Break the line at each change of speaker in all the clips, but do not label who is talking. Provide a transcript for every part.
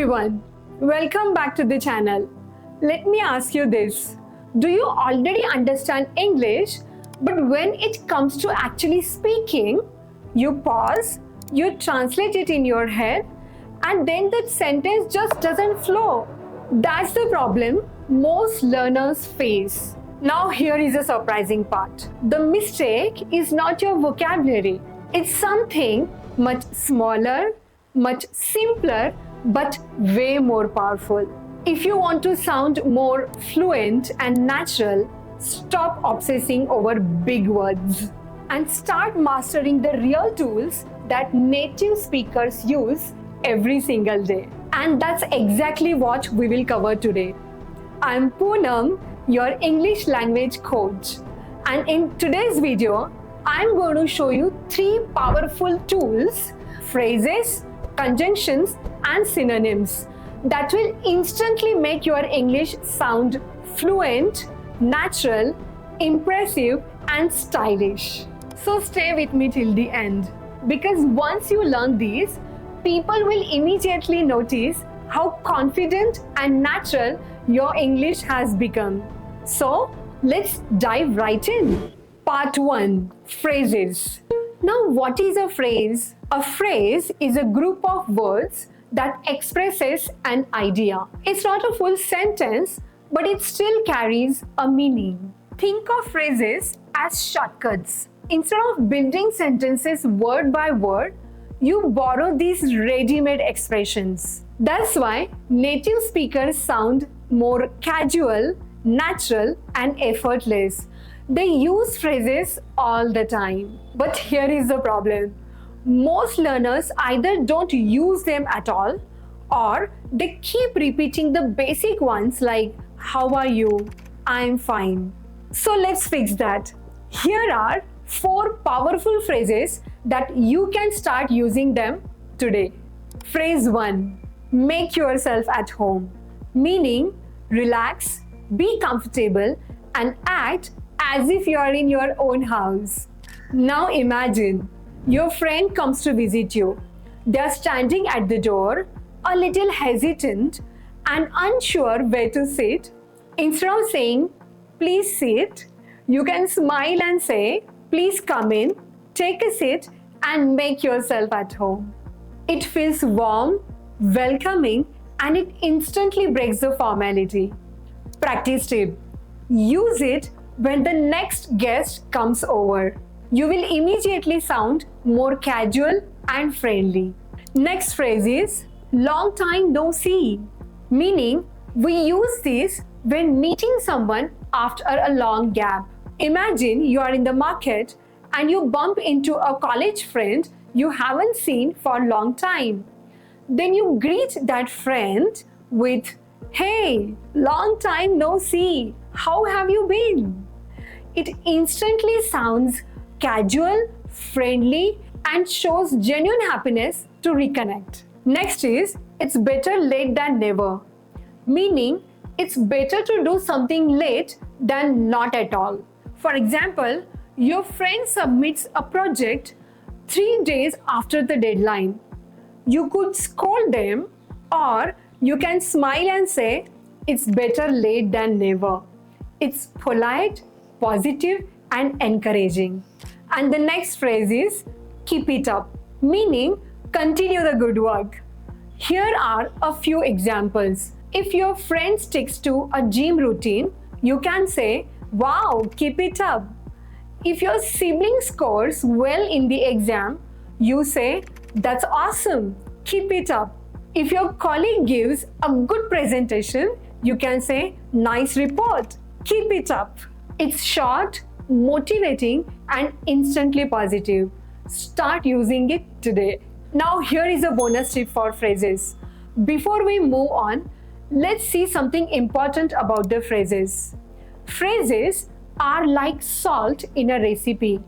everyone, welcome back to the channel. Let me ask you this. Do you already understand English, but when it comes to actually speaking, you pause, you translate it in your head, and then that sentence just doesn't flow? That's the problem most learners face. Now here is a surprising part. The mistake is not your vocabulary. It's something much smaller, much simpler, but way more powerful. If you want to sound more fluent and natural, stop obsessing over big words and start mastering the real tools that native speakers use every single day. And that's exactly what we will cover today. I'm Poonam, your English language coach. And in today's video, I'm going to show you 3 powerful tools, phrases, conjunctions, and synonyms that will instantly make your English sound fluent, natural, impressive, and stylish. So stay with me till the end, because once you learn these, people will immediately notice how confident and natural your English has become. So let's dive right in. Part 1. Phrases. Now, what is a phrase? A phrase is a group of words that expresses an idea. It's not a full sentence, but it still carries a meaning. Think of phrases as shortcuts. Instead of building sentences word by word, you borrow these ready-made expressions. That's why native speakers sound more casual, natural, and effortless. They use phrases all the time. But here is the problem. Most learners either don't use them at all, or they keep repeating the basic ones like, how are you? I'm fine. So let's fix that. Here are 4 powerful phrases that you can start using them today. Phrase 1. Make yourself at home. Meaning, relax, be comfortable, and act as if you are in your own house. Now imagine, your friend comes to visit you. They are standing at the door, a little hesitant and unsure where to sit. Instead of saying, please sit, you can smile and say, please come in, take a seat, and make yourself at home. It feels warm, welcoming, and it instantly breaks the formality. Practice tip. Use it when the next guest comes over. You will immediately sound more casual and friendly. Next phrase is long time no see. Meaning, we use this when meeting someone after a long gap. Imagine you are in the market and you bump into a college friend you haven't seen for a long time. Then you greet that friend with, hey, long time no see. How have you been? It instantly sounds casual, friendly, and shows genuine happiness to reconnect. Next is, it's better late than never. Meaning, it's better to do something late than not at all. For example, your friend submits a project 3 days after the deadline. You could scold them, or you can smile and say, it's better late than never. It's polite, positive, and encouraging. And the next phrase is, keep it up, meaning continue the good work. Here are a few examples. If your friend sticks to a gym routine, you can say, wow, keep it up. If your sibling scores well in the exam, you say, that's awesome, keep it up. If your colleague gives a good presentation, you can say, nice report, keep it up. It's short, motivating, and instantly positive. Start using it today. Now here is a bonus tip for phrases. Before we move on, let's see something important about the phrases. Phrases are like salt in a recipe.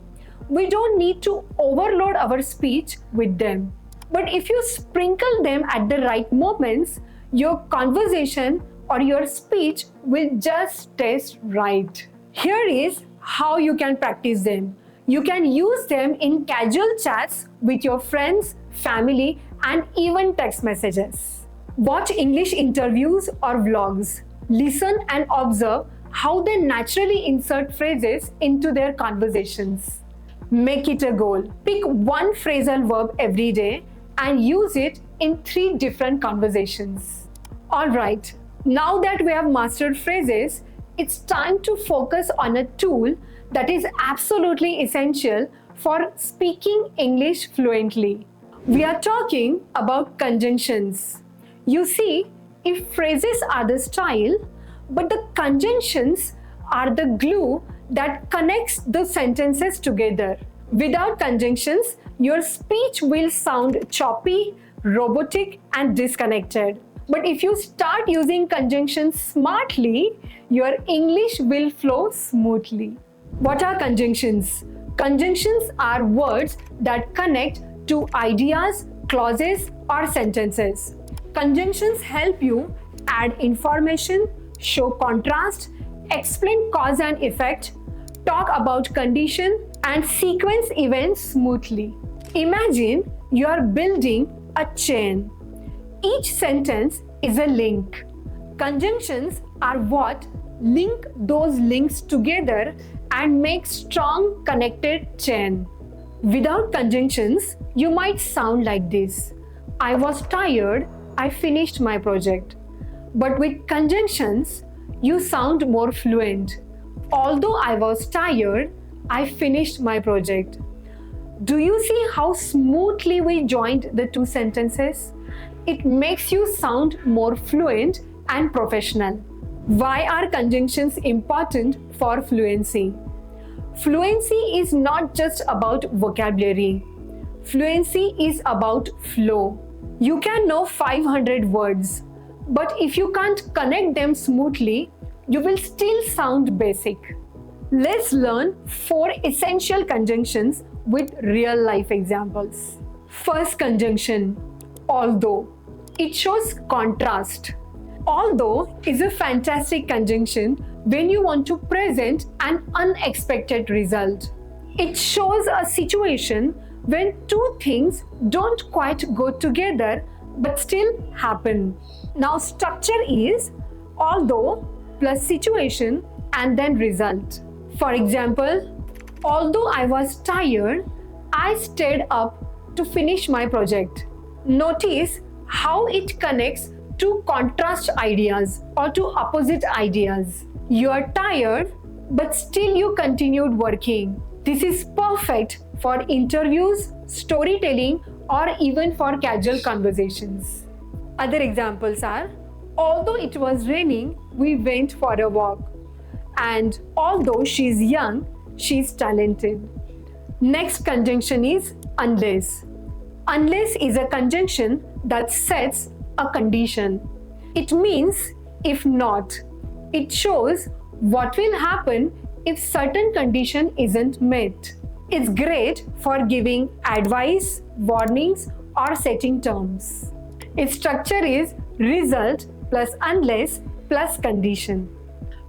We don't need to overload our speech with them. But if you sprinkle them at the right moments, your conversation or your speech will just taste right. Here is how you can practice them. You can use them in casual chats with your friends, family, and even text messages. Watch English interviews or vlogs. Listen and observe how they naturally insert phrases into their conversations. Make it a goal. Pick one phrasal verb every day and use it in 3 different conversations. Alright, now that we have mastered phrases, it's time to focus on a tool that is absolutely essential for speaking English fluently. We are talking about conjunctions. You see, if phrases are the style, but the conjunctions are the glue that connects the sentences together. Without conjunctions, your speech will sound choppy, robotic, and disconnected. But if you start using conjunctions smartly, your English will flow smoothly. What are conjunctions? Conjunctions are words that connect to ideas, clauses, or sentences. Conjunctions help you add information, show contrast, explain cause and effect, talk about condition, and sequence events smoothly. Imagine you are building a chain. Each sentence is a link. Conjunctions are what link those links together and make strong connected chain. Without conjunctions, you might sound like this. I was tired, I finished my project. But with conjunctions, you sound more fluent. Although I was tired, I finished my project. Do you see how smoothly we joined the 2 sentences? It makes you sound more fluent and professional. Why are conjunctions important for fluency? Fluency is not just about vocabulary. Fluency is about flow. You can know 500 words, but if you can't connect them smoothly, you will still sound basic. Let's learn 4 essential conjunctions with real-life examples. First conjunction, although. It shows contrast. Although is a fantastic conjunction when you want to present an unexpected result. It shows a situation when 2 things don't quite go together but still happen. Now structure is although plus situation and then result. For example, although I was tired, I stayed up to finish my project. Notice how it connects to contrast ideas or to opposite ideas. You are tired, but still you continued working. This is perfect for interviews, storytelling, or even for casual conversations. Other examples are, although it was raining, we went for a walk. And although she's young, she's talented. Next conjunction is unless. Unless is a conjunction that sets a condition. It means if not. It shows what will happen if certain condition isn't met. It's great for giving advice, warnings, or setting terms. Its structure is result plus unless plus condition.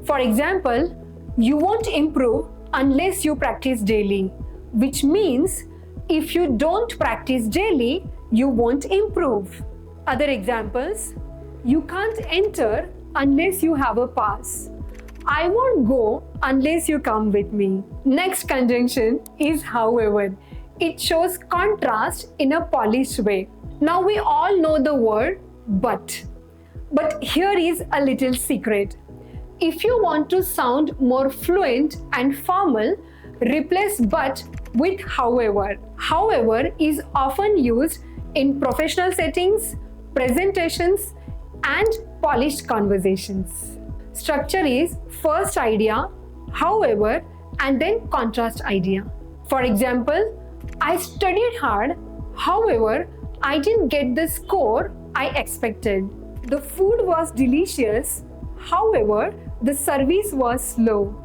For example, you won't improve unless you practice daily, which means if you don't practice daily, you won't improve. Other examples, you can't enter unless you have a pass. I won't go unless you come with me. Next conjunction is however. It shows contrast in a polished way. Now we all know the word but. But here is a little secret. If you want to sound more fluent and formal, replace but with however. However is often used in professional settings, presentations, and polished conversations. Structure is first idea, however, and then contrast idea. For example, I studied hard, however, I didn't get the score I expected. The food was delicious, however, the service was slow.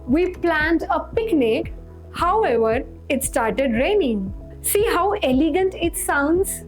We planned a picnic, however, it started raining. See how elegant it sounds?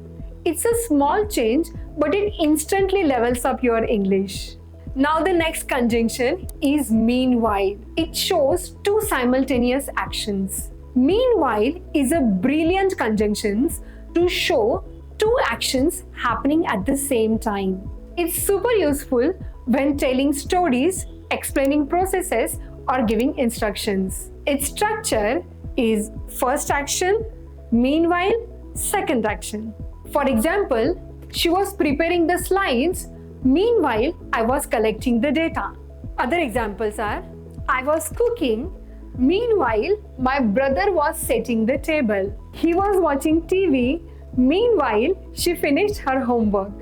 It's a small change, but it instantly levels up your English. Now the next conjunction is meanwhile. It shows 2 simultaneous actions. Meanwhile is a brilliant conjunction to show two actions happening at the same time. It's super useful when telling stories, explaining processes, or giving instructions. Its structure is first action, meanwhile, second action. For example, she was preparing the slides, meanwhile, I was collecting the data. Other examples are, I was cooking, meanwhile, my brother was setting the table. He was watching TV, meanwhile, she finished her homework.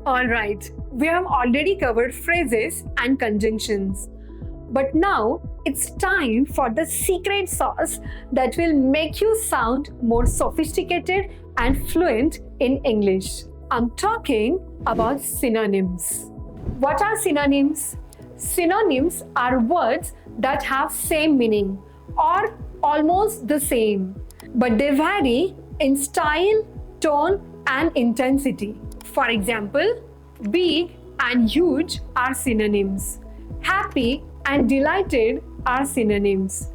Alright, we have already covered phrases and conjunctions. But now it's time for the secret sauce that will make you sound more sophisticated and fluent in English. I'm talking about synonyms. What are synonyms? Synonyms are words that have same meaning or almost the same, but they vary in style, tone, and intensity. For example, big and huge are synonyms. Happy and delighted are synonyms.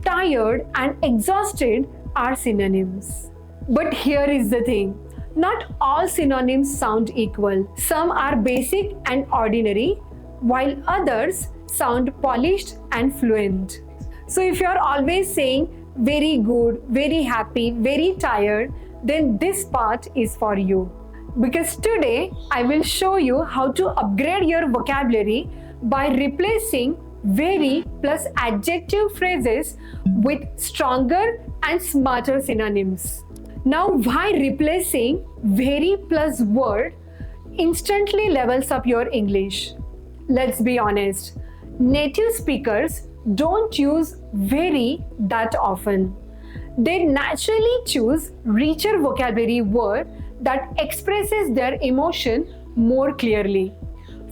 Tired and exhausted are synonyms. But here is the thing. Not all synonyms sound equal. Some are basic and ordinary, while others sound polished and fluent. So if you're always saying very good, very happy, very tired, then this part is for you. Because today I will show you how to upgrade your vocabulary by replacing very plus adjective phrases with stronger and smarter synonyms. Now, why replacing very plus word instantly levels up your English? Let's be honest, native speakers don't use very that often. They naturally choose richer vocabulary word that expresses their emotion more clearly.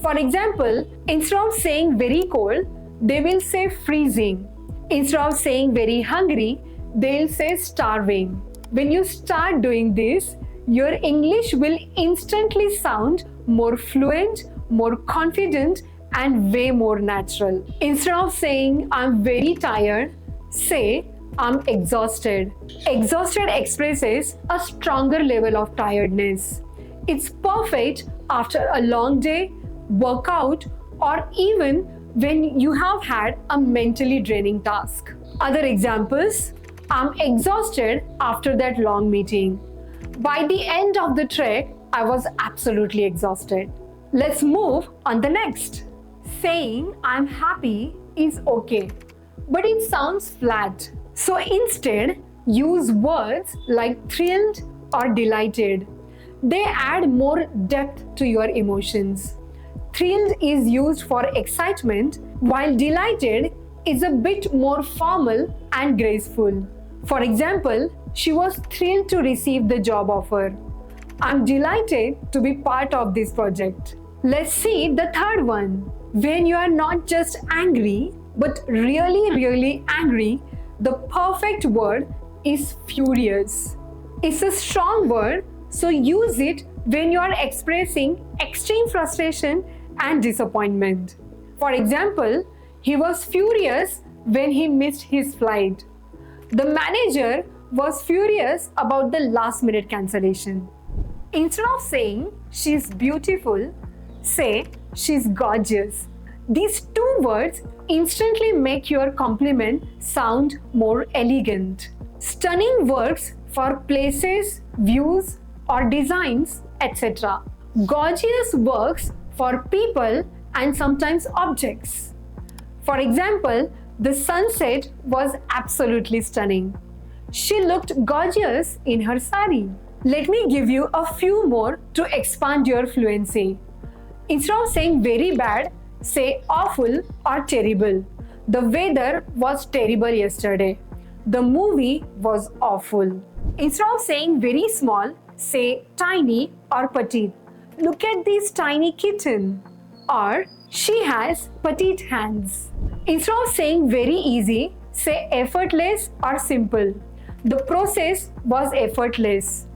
For example, instead of saying very cold, they will say freezing. Instead of saying very hungry, they'll say starving. When you start doing this, your English will instantly sound more fluent, more confident, and way more natural. Instead of saying I'm very tired, say I'm exhausted. Exhausted expresses a stronger level of tiredness. It's perfect after a long day, workout, or even when you have had a mentally draining task. Other examples, I'm exhausted after that long meeting. By the end of the trek, I was absolutely exhausted. Let's move on the next. Saying I'm happy is okay, but it sounds flat. So instead, use words like thrilled or delighted. They add more depth to your emotions. Thrilled is used for excitement, while delighted is a bit more formal and graceful. For example, she was thrilled to receive the job offer. I'm delighted to be part of this project. Let's see the third one. When you are not just angry, but really angry, the perfect word is furious. It's a strong word, so use it when you are expressing extreme frustration and disappointment. For example, he was furious when he missed his flight. The manager was furious about the last-minute cancellation. Instead of saying she's beautiful, say she's gorgeous. These two words instantly make your compliment sound more elegant. Stunning works for places, views, or designs, etc. Gorgeous works for people and sometimes objects. For example, the sunset was absolutely stunning. She looked gorgeous in her sari. Let me give you a few more to expand your fluency. Instead of saying very bad, say awful or terrible. The weather was terrible yesterday. The movie was awful. Instead of saying very small, say tiny or petite. Look at this tiny kitten. Or she has petite hands. Instead of saying very easy, say effortless or simple. The process was effortless.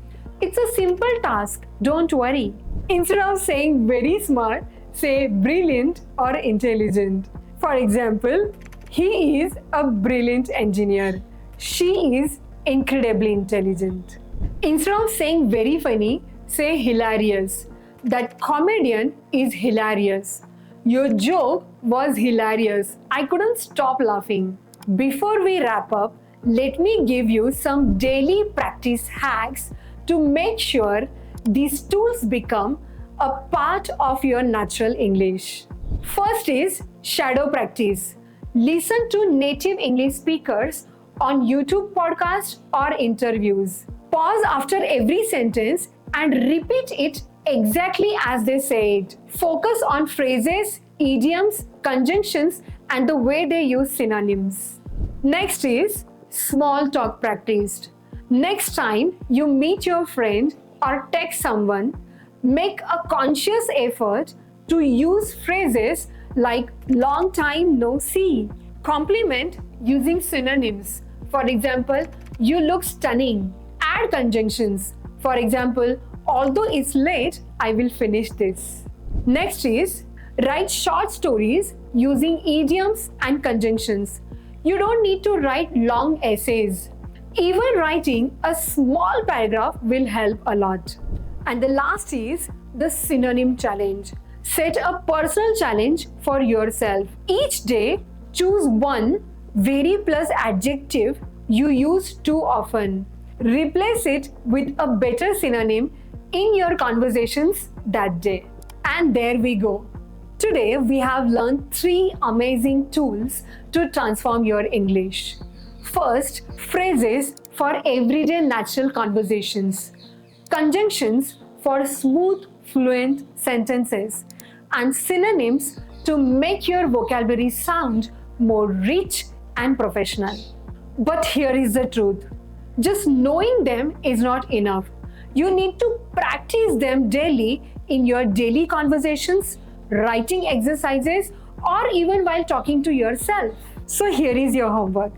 It's a simple task, don't worry. Instead of saying very smart, say brilliant or intelligent. For example, he is a brilliant engineer. She is incredibly intelligent. Instead of saying very funny, say hilarious. That comedian is hilarious. Your joke was hilarious. I couldn't stop laughing. Before we wrap up, let me give you some daily practice hacks to make sure these tools become a part of your natural English. First is shadow practice. Listen to native English speakers on YouTube podcasts or interviews. Pause after every sentence and repeat it exactly as they say it. Focus on phrases, idioms, conjunctions, and the way they use synonyms. Next is small talk practice. Next time you meet your friend or text someone, make a conscious effort to use phrases like long time no see. Compliment using synonyms. For example, you look stunning. Add conjunctions. For example, although it's late, I will finish this. Next is write short stories using idioms and conjunctions. You don't need to write long essays. Even writing a small paragraph will help a lot. And the last is the synonym challenge. Set a personal challenge for yourself. Each day, choose one very plus adjective you use too often. Replace it with a better synonym in your conversations that day. And there we go. Today, we have learned 3 amazing tools to transform your English. First, phrases for everyday natural conversations. Conjunctions for smooth, fluent sentences. And synonyms to make your vocabulary sound more rich and professional. But here is the truth. Just knowing them is not enough. You need to practice them daily in your daily conversations, writing exercises, or even while talking to yourself. So here is your homework.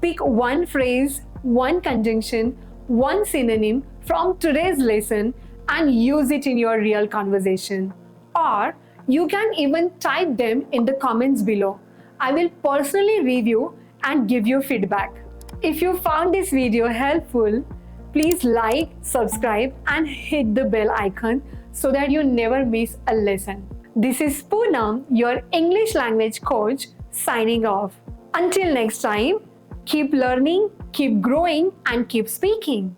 Pick one phrase, one conjunction, one synonym from today's lesson and use it in your real conversation. Or you can even type them in the comments below. I will personally review and give you feedback. If you found this video helpful, please like, subscribe and hit the bell icon so that you never miss a lesson. This is Poonam, your English language coach, signing off. Until next time, keep learning, keep growing and keep speaking.